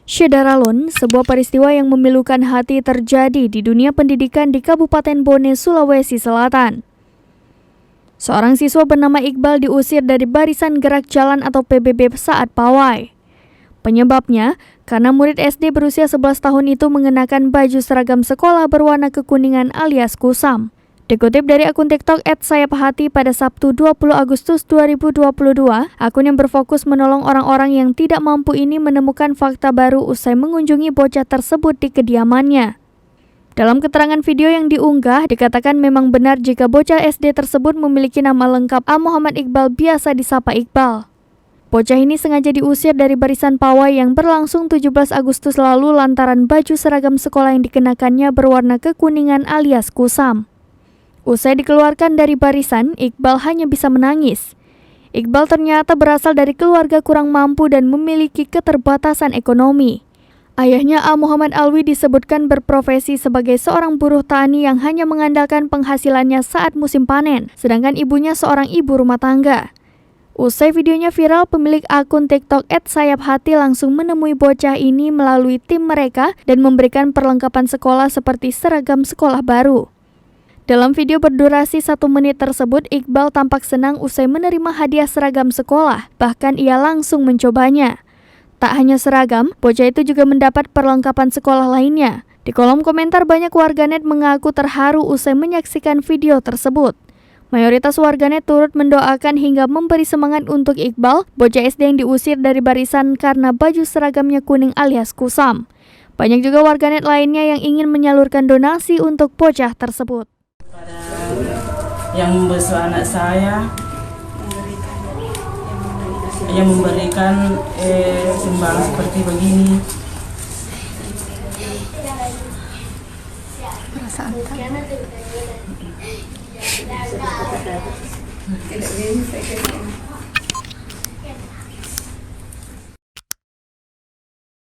Syedaralun, sebuah peristiwa yang memilukan hati terjadi di dunia pendidikan di Kabupaten Bone, Sulawesi Selatan. Seorang siswa bernama Iqbal diusir dari Barisan Gerak Jalan atau PBB saat pawai. Penyebabnya, karena murid SD berusia 11 tahun itu mengenakan baju seragam sekolah berwarna kekuningan alias kusam. Dikutip dari akun TikTok @sayaphati pada Sabtu 20 Agustus 2022, akun yang berfokus menolong orang-orang yang tidak mampu ini menemukan fakta baru usai mengunjungi bocah tersebut di kediamannya. Dalam keterangan video yang diunggah, dikatakan memang benar jika bocah SD tersebut memiliki nama lengkap A. Muhammad Iqbal, biasa disapa Iqbal. Bocah ini sengaja diusir dari barisan pawai yang berlangsung 17 Agustus lalu lantaran baju seragam sekolah yang dikenakannya berwarna kekuningan alias kusam. Usai dikeluarkan dari barisan, Iqbal hanya bisa menangis. Iqbal ternyata berasal dari keluarga kurang mampu dan memiliki keterbatasan ekonomi. Ayahnya A. Muhammad Alwi disebutkan berprofesi sebagai seorang buruh tani yang hanya mengandalkan penghasilannya saat musim panen, sedangkan ibunya seorang ibu rumah tangga. Usai videonya viral, pemilik akun TikTok @sayaphati langsung menemui bocah ini melalui tim mereka dan memberikan perlengkapan sekolah seperti seragam sekolah baru. Dalam video berdurasi 1 menit tersebut, Iqbal tampak senang usai menerima hadiah seragam sekolah, bahkan ia langsung mencobanya. Tak hanya seragam, bocah itu juga mendapat perlengkapan sekolah lainnya. Di kolom komentar banyak warganet mengaku terharu usai menyaksikan video tersebut. Mayoritas warganet turut mendoakan hingga memberi semangat untuk Iqbal, bocah SD yang diusir dari barisan karena baju seragamnya kuning alias kusam. Banyak juga warganet lainnya yang ingin menyalurkan donasi untuk bocah tersebut. Yang membesuk anak saya, yang memberikan sumbangan seperti begini. Perasaan